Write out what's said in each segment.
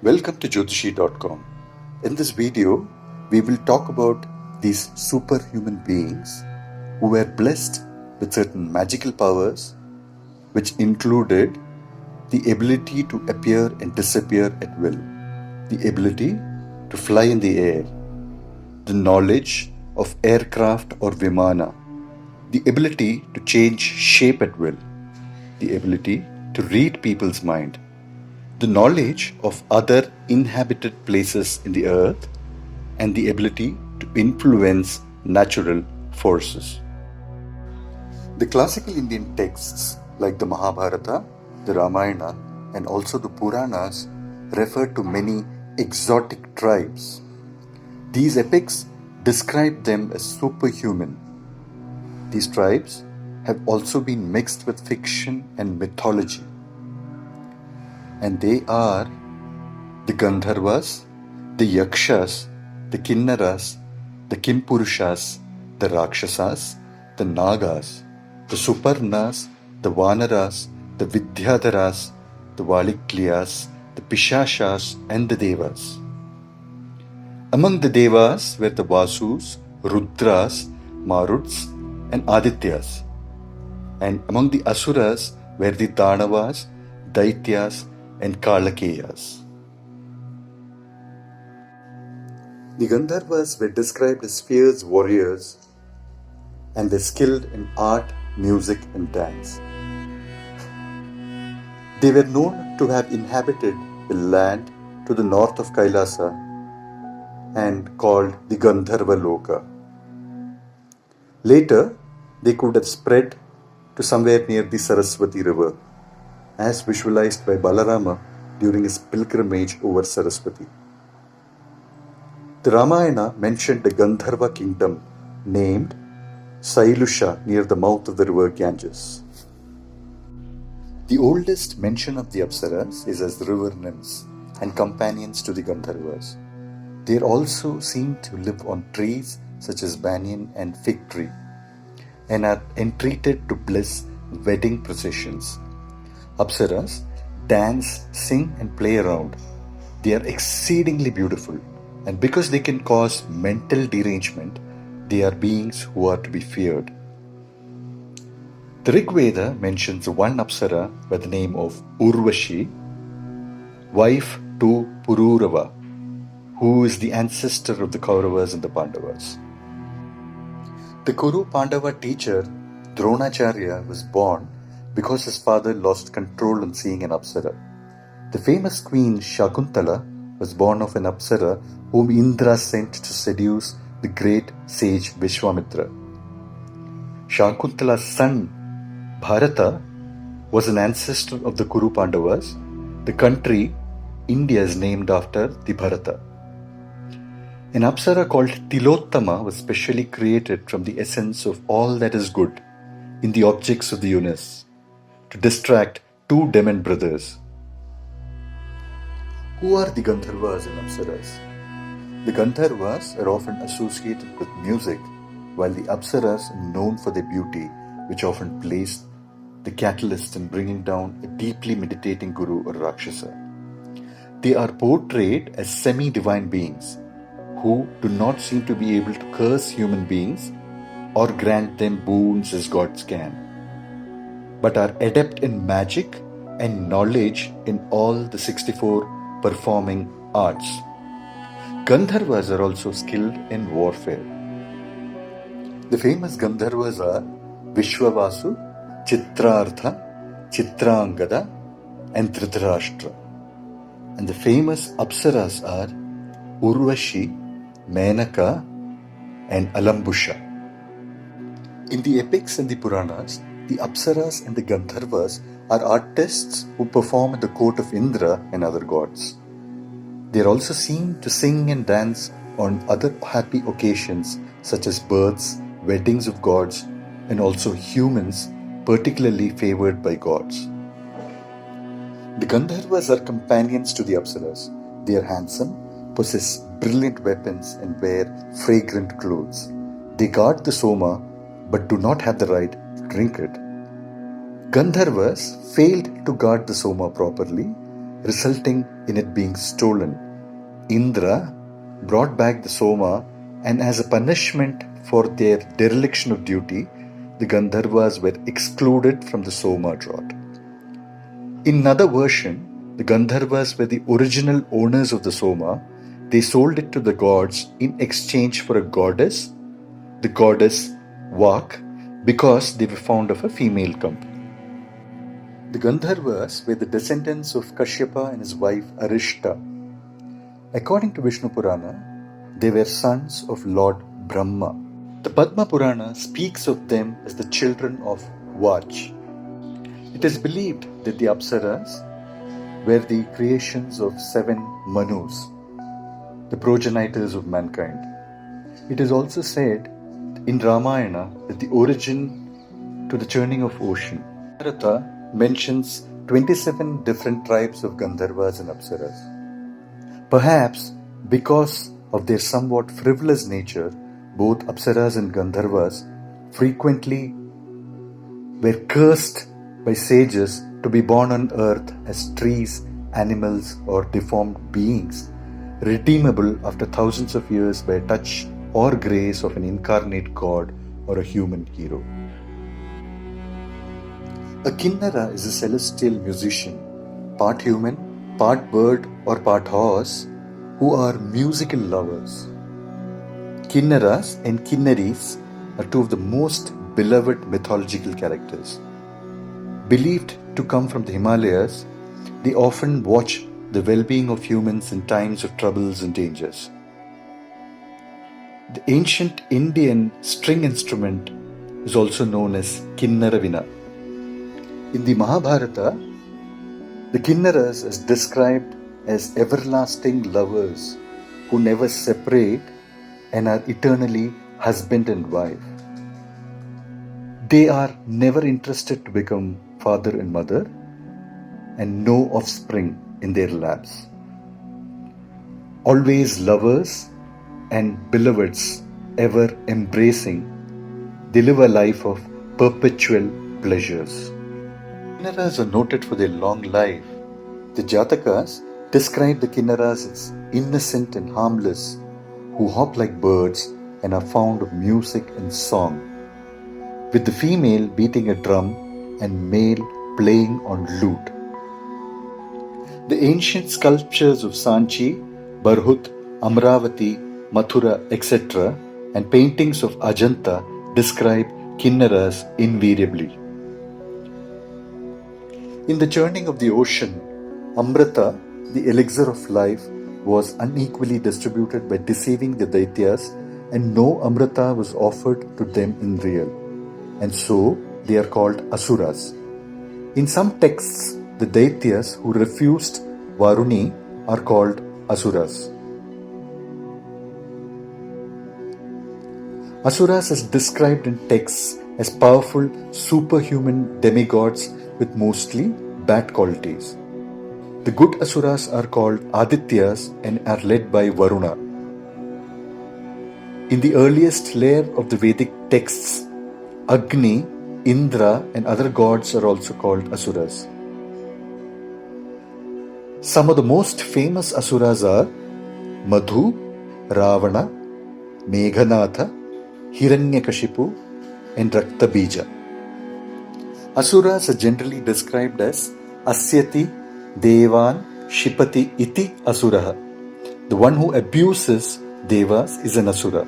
Welcome to Jothishi.com. In this video, we will talk about these superhuman beings who were blessed with certain magical powers, which included the ability to appear and disappear at will, the ability to fly in the air, the knowledge of aircraft or vimana, the ability to change shape at will, the ability to read people's mind, the knowledge of other inhabited places in the earth, and the ability to influence natural forces. The classical Indian texts like the Mahabharata, the Ramayana, and also the Puranas refer to many exotic tribes. These epics describe them as superhuman. These tribes have also been mixed with fiction and mythology. And they are the Gandharvas, the Yakshas, the Kinnaras, the Kimpurushas, the Rakshasas, the Nagas, the Suparnas, the Vanaras, the Vidyadharas, the Valikliyas, the Pishachas, and the Devas. Among the Devas were the Vasus, Rudras, Maruts, and Adityas. And among the Asuras were the Danavas, Daityas, and Kalakeyas. The Gandharvas were described as fierce warriors and were skilled in art, music, and dance. They were known to have inhabited the land to the north of Kailasa and called the Gandharva Loka. Later, they could have spread to somewhere near the Saraswati river, as visualized by Balarama during his pilgrimage over Saraswati. The Ramayana mentioned the Gandharva kingdom named Sailusha near the mouth of the river Ganges. The oldest mention of the Apsaras is as the river nymphs and companions to the Gandharvas. They also seem to live on trees such as banyan and fig tree and are entreated to bless wedding processions. Apsaras dance, sing, and play around. They are exceedingly beautiful, and because they can cause mental derangement, they are beings who are to be feared. The Rig Veda mentions one Apsara by the name of Urvashi, wife to Pururava, who is the ancestor of the Kauravas and the Pandavas. The Kuru Pandava teacher Dronacharya was born because his father lost control on seeing an Apsara. The famous queen Shakuntala was born of an Apsara whom Indra sent to seduce the great sage Vishwamitra. Shakuntala's son Bharata was an ancestor of the Kuru Pandavas. The country India is named after the Bharata. An Apsara called Tilottama was specially created from the essence of all that is good in the objects of the universe, to distract two demon brothers. Who are the Gandharvas and Apsaras? The Gandharvas are often associated with music, while the Apsaras are known for their beauty, which often plays the catalyst in bringing down a deeply meditating guru or Rakshasa. They are portrayed as semi-divine beings who do not seem to be able to curse human beings or grant them boons as gods can, but are adept in magic and knowledge in all the 64 performing arts. Gandharvas are also skilled in warfare. The famous Gandharvas are Vishwavasu, Chitrartha, Chitrangada, and Dhritarashtra. And the famous Apsaras are Urvashi, Menaka, and Alambusha. In the epics and the Puranas, the Apsaras and the Gandharvas are artists who perform at the court of Indra and other gods. They are also seen to sing and dance on other happy occasions such as births, weddings of gods, and also humans particularly favored by gods. The Gandharvas are companions to the Apsaras. They are handsome, possess brilliant weapons, and wear fragrant clothes. They guard the Soma but do not have the right to drink it. Gandharvas failed to guard the Soma properly resulting in it being stolen. Indra brought back the Soma, and as a punishment for their dereliction of duty, the Gandharvas were excluded from the Soma draught. In another version, the Gandharvas were the original owners of the Soma. They sold it to the gods in exchange for a goddess, the goddess Vak, because they were fond of a female company. The Gandharvas were the descendants of Kashyapa and his wife Arishta. According to Vishnu Purana, they were sons of Lord Brahma. The Padma Purana speaks of them as the children of Vach. It is believed that the Apsaras were the creations of 7 Manus, the progenitors of mankind. It is also said in Ramayana that the origin to the churning of ocean. Bharata mentions 27 different tribes of Gandharvas and Apsaras. Perhaps because of their somewhat frivolous nature, both Apsaras and Gandharvas frequently were cursed by sages to be born on earth as trees, animals, or deformed beings, redeemable after thousands of years by a touch or grace of an incarnate god or a human hero. A Kinnara is a celestial musician, part human, part bird or part horse, who are musical lovers. Kinnaras and Kinnaris are 2 of the most beloved mythological characters. Believed to come from the Himalayas, they often watch the well-being of humans in times of troubles and dangers. The ancient Indian string instrument is also known as Kinnaravina. In the Mahabharata, the Kinnaras is described as everlasting lovers who never separate and are eternally husband and wife. They are never interested to become father and mother, and no offspring in their laps. Always lovers and beloveds, ever embracing, they live a life of perpetual pleasures. Kinnaras are noted for their long life. The Jatakas describe the Kinnaras as innocent and harmless, who hop like birds and are fond of music and song, with the female beating a drum and male playing on lute. The ancient sculptures of Sanchi, Barhut, Amravati, Mathura, etc., and paintings of Ajanta describe Kinnaras invariably. In the churning of the ocean, Amrita, the elixir of life, was unequally distributed by deceiving the Daityas, and no Amrita was offered to them in real, and so they are called Asuras. In some texts, the Daityas who refused Varuni are called Asuras. Asuras is described in texts as powerful superhuman demigods with mostly bad qualities. The good Asuras are called Adityas and are led by Varuna. In the earliest layer of the Vedic texts, Agni, Indra and other gods are also called Asuras. Some of the most famous Asuras are Madhu, Ravana, Meghanatha, Hiranyakashipu and Raktabija. Asuras are generally described as Asyati, Devan, Shipati iti Asuraha. The one who abuses Devas is an Asura,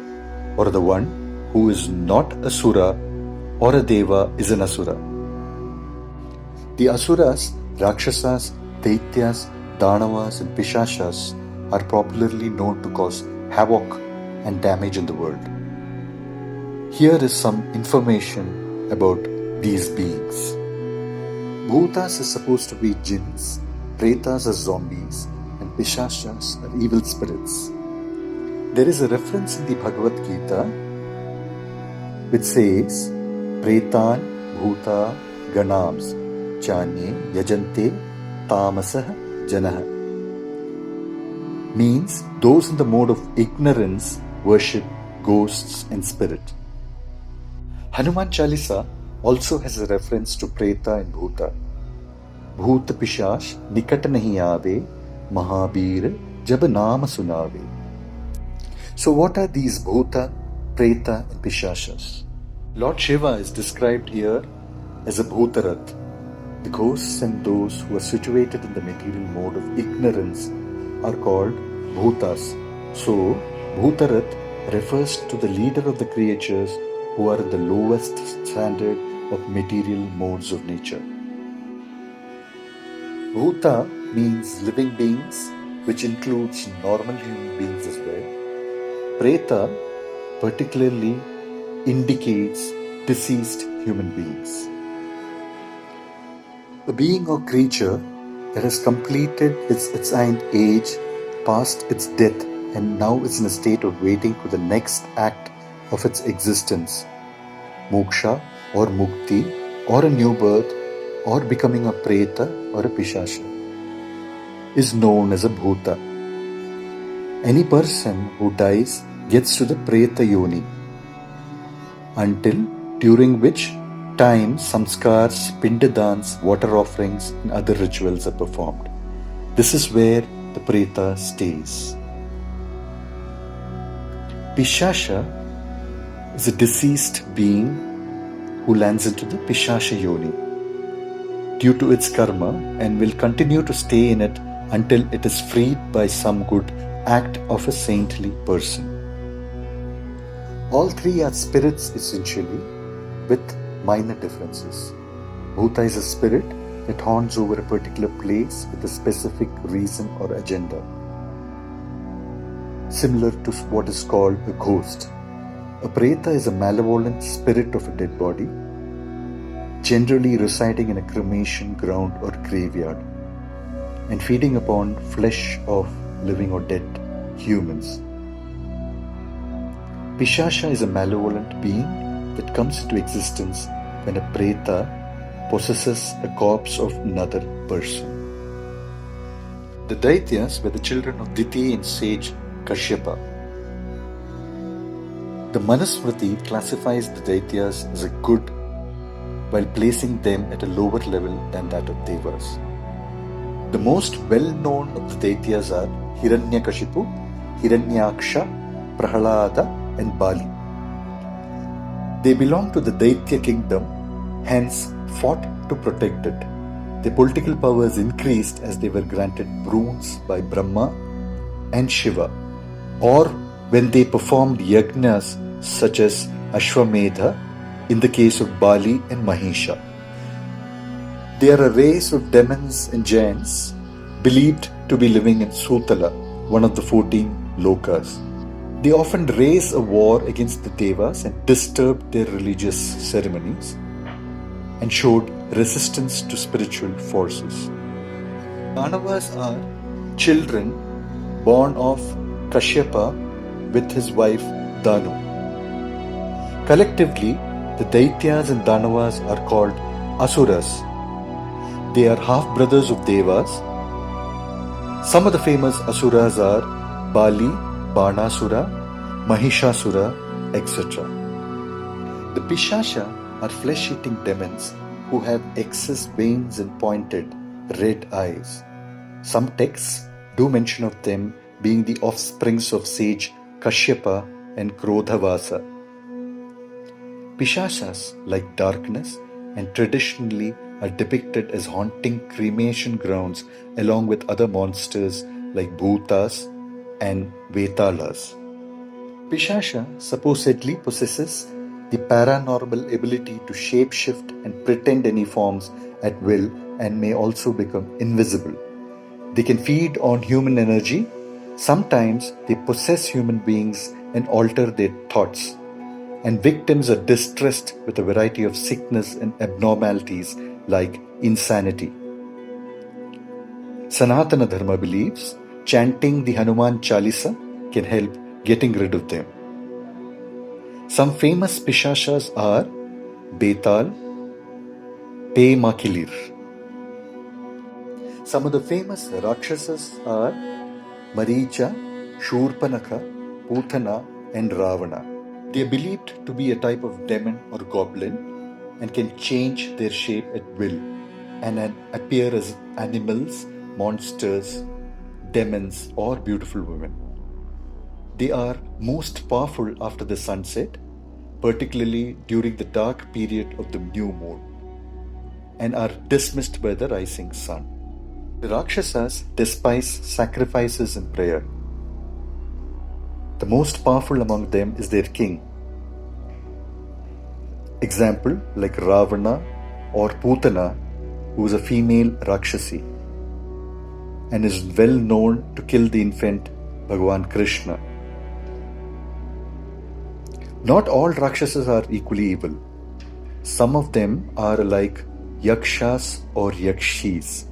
or the one who is not Asura or a Deva is an Asura. The Asuras, Rakshasas, Daityas, Danavas and Pishachas are popularly known to cause havoc and damage in the world. Here is some information about these beings. Bhutas is supposed to be jinns, Pretas are zombies, and Pishachas are evil spirits. There is a reference in the Bhagavad Gita which says, Pretan Bhuta Ganams Chanye Yajante Tamasah Janah, means those in the mode of ignorance worship ghosts and spirit. Hanuman Chalisa also has a reference to Preta and Bhuta. भूत पिशाच निकट नहीं आवे, Mahabir jab naam sunave. So what are these Bhuta, Preta and Pishachas? Lord Shiva is described here as a Bhutarath. The ghosts and those who are situated in the material mode of ignorance are called Bhutas. So, Bhutarath refers to the leader of the creatures who are in the lowest standard of material modes of nature. Bhuta means living beings, which includes normal human beings as well. Preta particularly indicates deceased human beings. A being or creature that has completed its assigned age, passed its death, and now is in a state of waiting for the next act of its existence, moksha or mukti, or a new birth, or becoming a preta or a pishacha, is known as a bhuta. Any person who dies gets to the preta yoni, during which time samskars, pindadans, water offerings and other rituals are performed. This is where the preta stays. Pishacha is a deceased being who lands into the Pishacha yoni due to its karma and will continue to stay in it until it is freed by some good act of a saintly person. All three are spirits essentially, with minor differences. Bhuta is a spirit that haunts over a particular place with a specific reason or agenda, similar to what is called a ghost. A preta is a malevolent spirit of a dead body, generally residing in a cremation ground or graveyard, and feeding upon flesh of living or dead humans. Pishacha is a malevolent being that comes into existence when a preta possesses a corpse of another person. The Daityas were the children of Diti and sage Kashyapa. The Manusmriti classifies the Daityas as a good while placing them at a lower level than that of Devas. The most well-known of the Daityas are Hiranyakashipu, Hiranyaksha, Prahalada and Bali. They belong to the Daitya kingdom, hence fought to protect it. Their political powers increased as they were granted boons by Brahma and Shiva, or when they performed yajnas such as Ashwamedha in the case of Bali and Mahisha. They are a race of demons and giants believed to be living in Sutala, one of the 14 lokas. They often raise a war against the Devas and disturbed their religious ceremonies and showed resistance to spiritual forces. Danavas are children born of Kashyapa with his wife Danu. Collectively, the Daityas and Danavas are called Asuras. They are half-brothers of Devas. Some of the famous Asuras are Bali, Banasura, Mahishasura, etc. The Pishacha are flesh-eating demons who have excess veins and pointed, red eyes. Some texts do mention of them being the offsprings of sage Kashyapa and Krodhavasa. Pishachas like darkness and traditionally are depicted as haunting cremation grounds along with other monsters like Bhutas and Vetalas. Pishacha supposedly possesses the paranormal ability to shapeshift and pretend any forms at will and may also become invisible. They can feed on human energy. Sometimes they possess human beings and alter their thoughts. And victims are distressed with a variety of sickness and abnormalities like insanity. Sanatana Dharma believes chanting the Hanuman Chalisa can help getting rid of them. Some famous Pishachas are Betal, Pe Makilir. Some of the famous Rakshasas are Maricha, Shurpanakha, Putana and Ravana. They are believed to be a type of demon or goblin and can change their shape at will. and appear as animals, monsters, demons, or beautiful women. They are most powerful after the sunset, particularly during the dark period of the new moon, and are dismissed by the rising sun. The Rakshasas despise sacrifices and prayer. The most powerful among them is their king. Example like Ravana or Putana, who is a female Rakshasi and is well known to kill the infant Bhagavan Krishna. Not all Rakshasas are equally evil. Some of them are like Yakshas or Yakshis,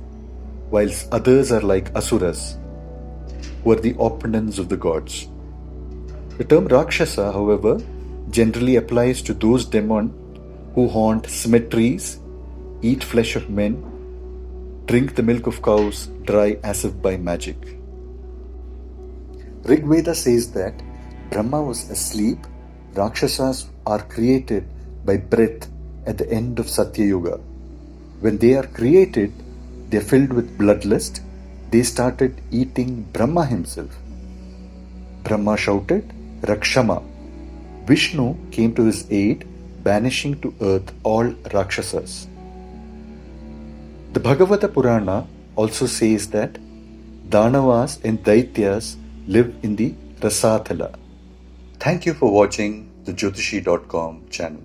whilst others are like Asuras, who are the opponents of the gods. The term Rakshasa, however, generally applies to those demons who haunt cemeteries, eat flesh of men, drink the milk of cows dry as if by magic. Rig Veda says that Brahma was asleep. Rakshasas are created by breath at the end of Satya Yuga. When they are created, they are filled with bloodlust. They started eating Brahma himself. Brahma shouted, Rakshama. Vishnu came to his aid, banishing to earth all Rakshasas. The Bhagavata Purana also says that Danavas and Daityas live in the Rasathala. Thank you for watching the Jothishi.com channel.